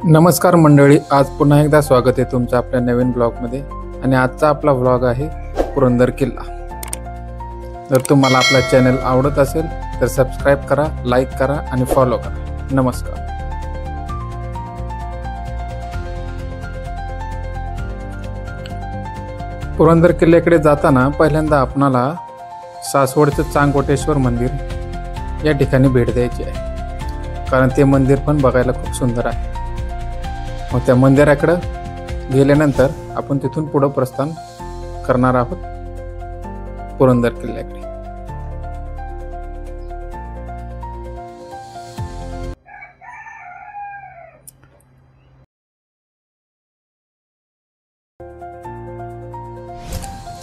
नमस्कार मंडळी, आज पुन्हा एकदा स्वागत आहे तुमचं आपल्या नवीन ब्लॉगमध्ये. आणि आजचा आपला व्लॉग आहे पुरंदर किल्ला. जर तुम्हाला आपला चॅनल आवडत असेल तर सबस्क्राईब करा, लाईक करा आणि फॉलो करा. नमस्कार. पुरंदर किल्ल्याकडे जाताना पहिल्यांदा आपणाला सासवडचं चांगकोटेश्वर मंदिर या ठिकाणी भेट द्यायची आहे, कारण ते मंदिर पण बघायला खूप सुंदर आहे. मग त्या मंदिराकडे गेल्यानंतर आपण तिथून पुढे प्रस्थान करणार आहोत पुरंदर किल्ल्याकडे.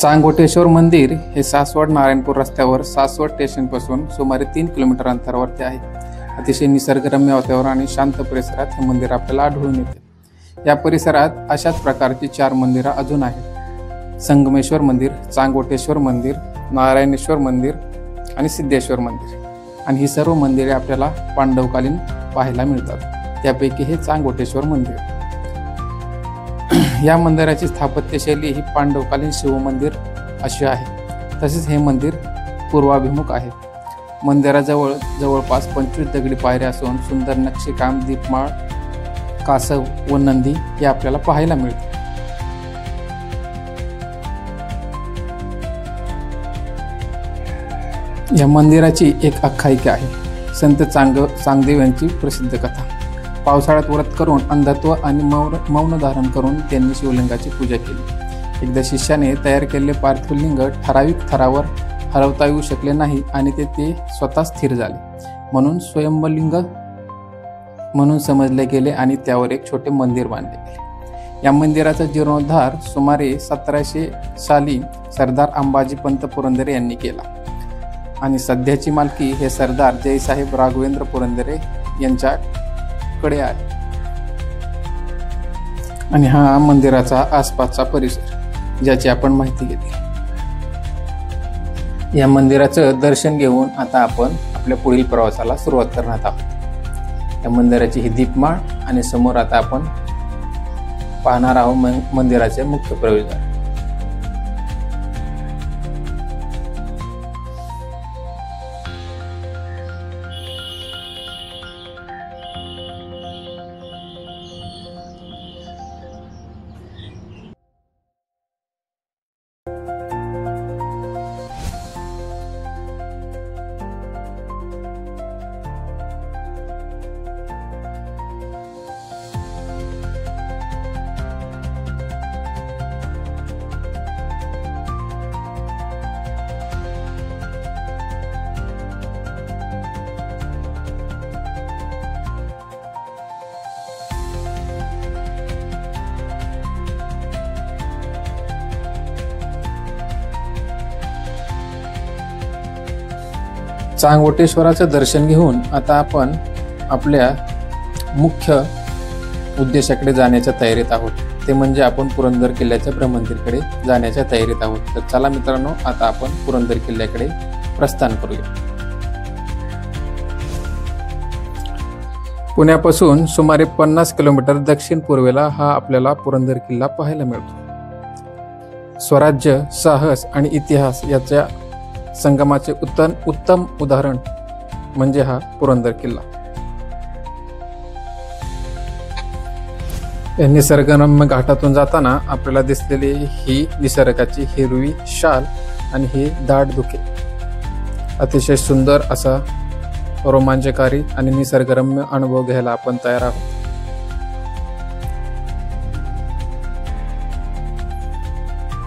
चांगकोटेश्वर मंदिर हे सासवड नारायणपूर रस्त्यावर सासवड स्टेशन पासून सुमारे 3 किलोमीटर अंतरावरती आहे. अतिशय निसर्गरम्य वातावरण आणि शांत परिसरात हे मंदिर आपल्याला आढळून येते. या परिसरात अशाच प्रकारची 4 मंदिरं अजून आहेत: संगमेश्वर मंदिर, चांगकोटेश्वर मंदिर, नारायणेश्वर मंदिर आणि सिद्धेश्वर मंदिर. आणि ही सर्व मंदिरे आपल्याला पांडवकालीन पाहायला मिळतात. त्यापैकी हे चांगकोटेश्वर मंदिर. या मंदिराची स्थापत्यशैली ही पांडवकालीन शिवमंदिर अशी आहे. तसेच हे मंदिर पूर्वाभिमुख आहे. मंदिराजवळ जवळपास 25 दगडी पायऱ्या असून सुंदर नक्षीकाम, दीपमाळ, कासव व नंदी हे आपल्याला पाहायला मिळते. या मंदिराची एक आख्यायिका आहे. संत चांगदेव यांची प्रसिद्ध कथा. पावसाळ्यात व्रत करून अंधत्व आणि मौन धारण करून त्यांनी शिवलिंगाची पूजा केली. एकदा शिष्याने तयार केलेले पार्थिव लिंग ठराविक थरावर हलवता येऊ शकले नाही आणि ते स्वतः स्थिर झाले, म्हणून स्वयंलिंग म्हणून समजले गेले आणि त्यावर एक छोटे मंदिर बांधले गेले. या मंदिराचा जीर्णोद्धार सुमारे 1700 साली सरदार अंबाजी पंत पुरंदरे यांनी केला आणि सध्याची मालकी हे सरदार जयसाहेब राघवेंद्र पुरंदरे यांच्याकडे आहे. आणि हा मंदिराचा आसपासचा परिसर, ज्याची आपण माहिती घेतली. या मंदिराचं दर्शन घेऊन आता आपण आपल्या पुढील प्रवासाला सुरुवात करणार आहोत. या मंदिराची ही दीपमाळ आणि समोर आता आपण पाहणार आहोत मंदिराचे मुख्य प्रवेशद्वार. चांगकोटेश्वराचं दर्शन घेऊन आता आपण आपल्या मुख्य उद्देशाकडे जाण्याच्या तयारीत आहोत. ते म्हणजे आपण पुरंदर किल्ल्याच्या भ्रमंतीकडे जाण्याच्या तयारीत आहोत. तर चला मित्रांनो, आता आपण पुरंदर किल्ल्याकडे प्रस्थान करूया. पुण्यापासून सुमारे 50 किलोमीटर दक्षिण पूर्वेला हा आपल्याला पुरंदर किल्ला पाहायला मिळतो. स्वराज्य, साहस आणि इतिहास याच्या संगमाचे उत्तम उदाहरण म्हणजे हा पुरंदर किल्ला. या निसर्गरम्य घाटातून जाताना आपल्याला दिसलेली ही निसर्गाची हिरवी शाल आणि ही दाट धुके अतिशय सुंदर असा रोमांचकारी आणि निसर्गरम्य अनुभव घ्यायला आपण तयार आहोत.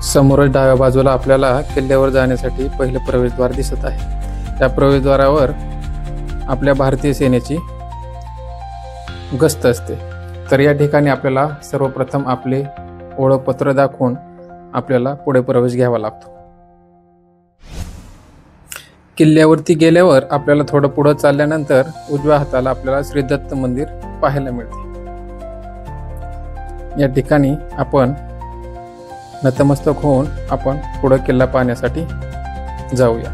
समोरच डाव्या बाजूला आपल्याला किल्ल्यावर जाण्यासाठी पहिले प्रवेशद्वार दिसत आहे. त्या प्रवेशद्वारावर आपल्या भारतीय सेनेची गस्त असते. तर या ठिकाणी आपल्याला सर्वप्रथम आपले ओळखपत्र दाखवून आपल्याला पुढे प्रवेश घ्यावा लागतो. किल्ल्यावरती गेल्यावर आपल्याला थोडं पुढे चालल्यानंतर उजव्या हाताला आपल्याला श्री दत्त मंदिर पाहायला मिळते. या ठिकाणी आपण नतमस्तक होऊन आपण पुढे किल्ला पाहण्यासाठी जाऊया.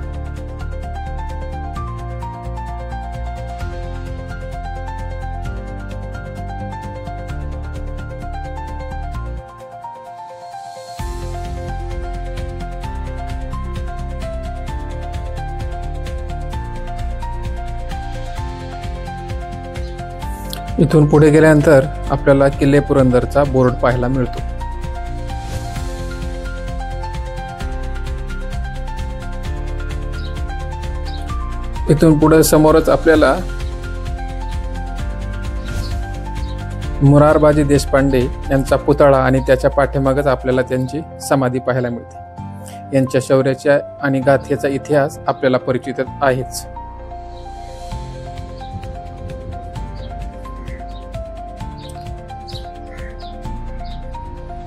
इथून पुढे गेल्यानंतर आपल्याला किल्ले पुरंदरचा बोर्ड पाहायला मिळतो. इथून पुढे समोरच आपल्याला मोरारबाजी देशपांडे यांचा पुतळा आणि त्याच्या पाठीमागच आपल्याला त्यांची समाधी पाहायला मिळते. यांच्या शौर्याच्या आणि गाथेचा इतिहास आपल्याला परिचित आहेच.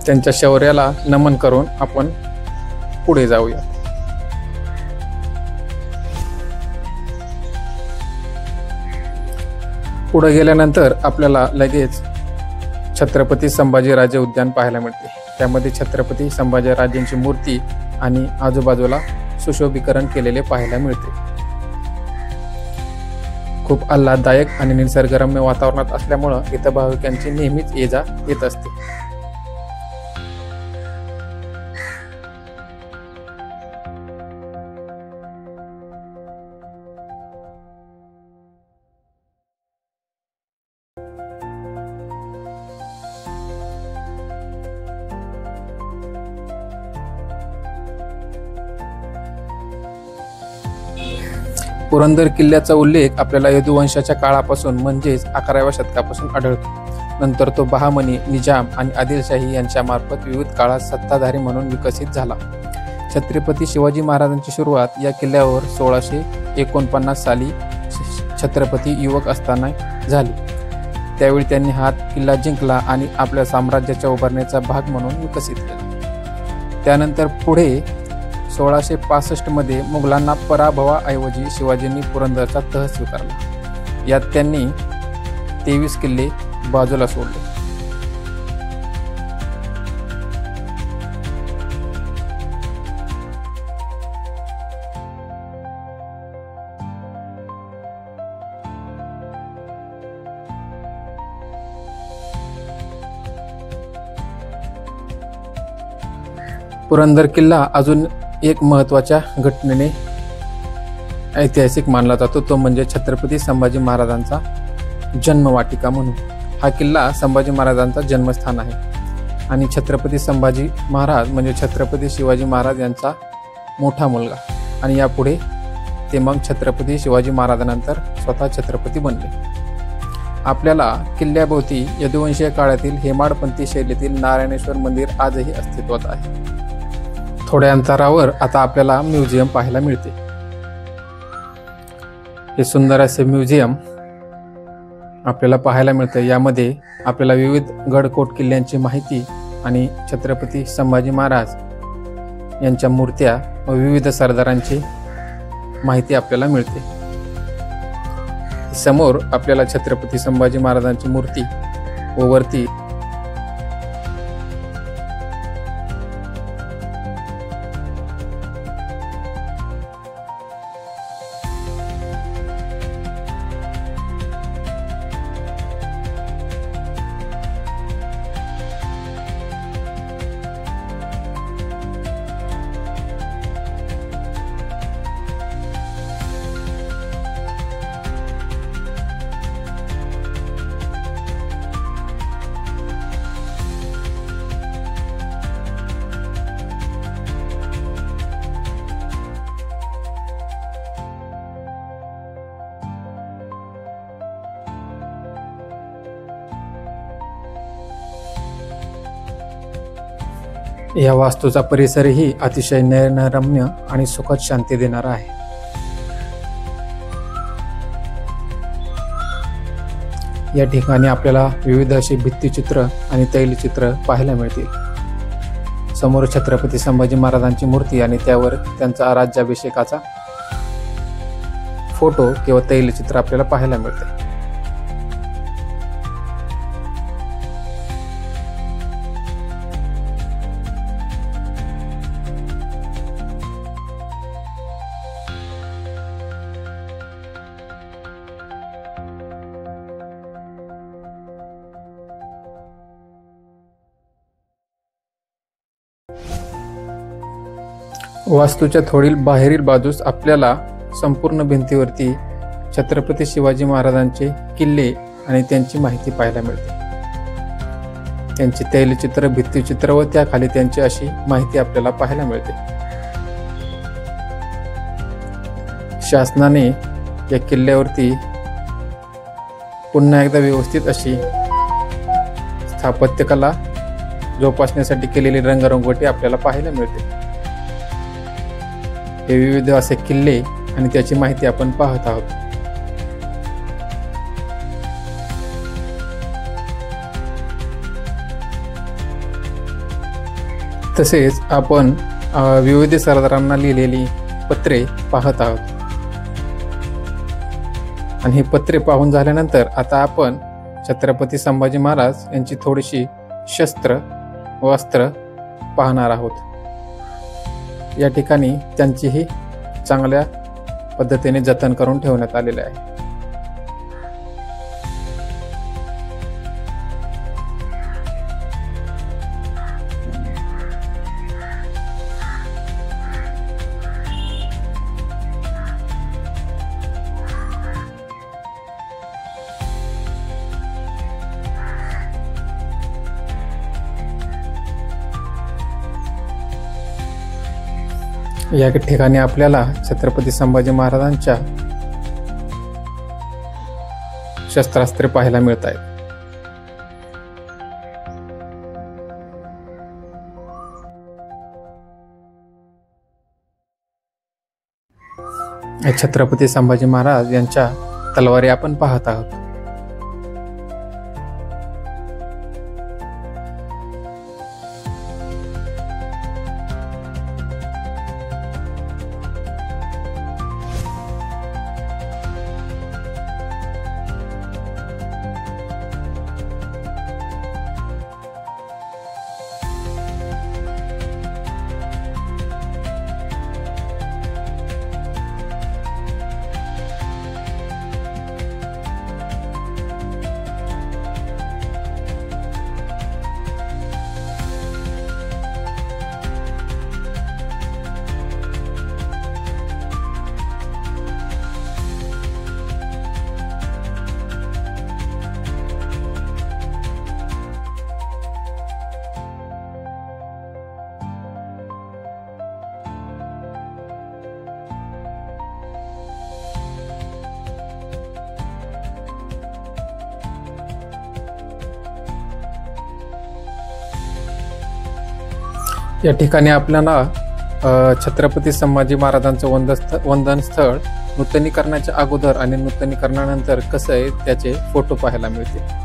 त्यांच्या शौर्याला नमन करून आपण पुढे जाऊया. पुढे गेल्यानंतर आपल्याला लगेच छत्रपती संभाजीराजे उद्यान पाहायला मिळते. त्यामध्ये छत्रपती संभाजीराजेंची मूर्ती आणि आजूबाजूला सुशोभीकरण केलेले पाहायला मिळते. खूप आल्हाददायक आणि निसर्गरम्य वातावरणात असल्यामुळे इथं भाविकांची नेहमीच ये जा येत असते. पुरंदर किल्ल्याचा उल्लेख आपल्याला यदुवंशाच्या काळापासून म्हणजेच 11व्या शतकापासून आढळतो. नंतर तो बहामनी, निजाम आणि आदिलशाही यांच्या मार्फत विविध काळात सत्ताधारी म्हणून विकसित झाला. छत्रपती शिवाजी महाराजांची सुरुवात या किल्ल्यावर 1649 साली छत्रपती युवक असताना झाली. त्यावेळी त्यांनी हा किल्ला जिंकला आणि आपल्या साम्राज्याच्या उभारणीचा भाग म्हणून विकसित केला. त्यानंतर पुढे 1665 मध्ये मुघलांना पराभवाऐवजी शिवाजींनी पुरंदरचा तह स्वीकारला. यात त्यांनी 23 किल्ले बाजूला सोडले. पुरंदर किल्ला अजून एक महत्त्वाच्या घटनेने ऐतिहासिक मानला जातो, तो म्हणजे छत्रपती संभाजी महाराजांचा जन्मवाटिका म्हणून. हा किल्ला संभाजी महाराजांचा जन्मस्थान आहे आणि छत्रपती संभाजी महाराज म्हणजे छत्रपती शिवाजी महाराज यांचा मोठा मुलगा आणि यापुढे ते मग छत्रपती शिवाजी महाराजांनंतर स्वतः छत्रपती बनले. आपल्याला किल्ल्याभोवती यदुवंशीय काळातील हेमाडपंथी शैलीतील नारायणेश्वर मंदिर आजही अस्तित्वात आहे. थोड्या अंतरावर आता आपल्याला म्युझियम पाहायला मिळते. हे सुंदर असे म्युझियम आपल्याला पाहायला मिळते. यामध्ये आपल्याला विविध गडकोट किल्ल्यांची माहिती आणि छत्रपती संभाजी महाराज यांच्या मूर्त्या व विविध सरदारांची माहिती आपल्याला मिळते. समोर आपल्याला छत्रपती संभाजी महाराजांची मूर्ती व वरती या वास्तूचा परिसरही अतिशय नयनरम्य आणि सुखद शांती देणारा आहे. या ठिकाणी आपल्याला विविध अशी भित्तिचित्र आणि तैलचित्र पाहायला मिळतील. समोर छत्रपती संभाजी महाराजांची मूर्ती आणि त्यावर त्यांचा राज्याभिषेकाचा फोटो किंवा तैलचित्र आपल्याला पाहायला मिळते. वास्तूच्या थोडी बाहेरील बाजूस आपल्याला संपूर्ण भिंतीवरती छत्रपती शिवाजी महाराजांचे किल्ले आणि त्यांची माहिती पाहायला मिळते. त्यांची तैलचित्र, भित्तिचित्र व त्याखाली त्यांची अशी माहिती आपल्याला पाहायला मिळते. शासनाने या किल्ल्यावरती पुन्हा एकदा व्यवस्थित अशी स्थापत्यकला जोपासण्यासाठी केलेली रंगरंगोटी आपल्याला पाहायला मिळते. हे विविध असे किल्ले आणि त्याची माहिती आपण पाहत आहोत. तसेच आपण विविध सरदारांना लिहिलेली पत्रे पाहत आहोत. आणि ही पत्रे पाहून झाल्यानंतर आता आपण छत्रपती संभाजी महाराज यांची थोडीशी शस्त्र वस्त्र पाहणार आहोत. या ठिकाणी त्यांचीही चांगल्या पद्धतीने जतन करून ठेवण्यात आलेले आहे. या ठिकाणी आपल्याला छत्रपती संभाजी महाराजांच्या शस्त्रास्त्रे पाहायला मिळत आहेत. छत्रपती संभाजी महाराज यांच्या तलवारी आपण पाहत आहोत. या ठिकाणी आपल्याला छत्रपती संभाजी महाराजांचं वंदन स्थळ नूतनीकरणाच्या अगोदर आणि नूतनीकरणानंतर कसं आहे त्याचे फोटो पाहायला मिळतील.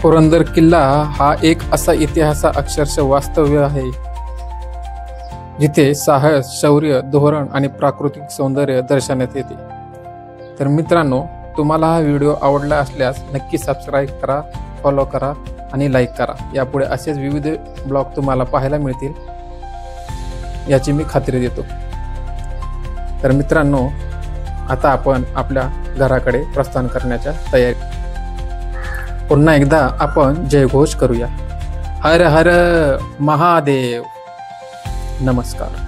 पुरंदर किल्ला हा एक असा इतिहास अक्षरशः वास्तव्य आहे जिथे साहस, शौर्य, धोरण आणि प्राकृतिक सौंदर्य दर्शवण्यात येते. तर मित्रांनो, तुम्हाला हा व्हिडिओ आवडला असल्यास नक्की सबस्क्राईब करा, फॉलो करा आणि लाईक करा. यापुढे असेच विविध ब्लॉग तुम्हाला पाहायला मिळतील याची मी खात्री देतो. तर मित्रांनो, आता आपण आपल्या घराकडे प्रस्थान करण्याच्या तयारी. पुन्हा एकदा आपण जयघोष करूया. हर हर महादेव. नमस्कार.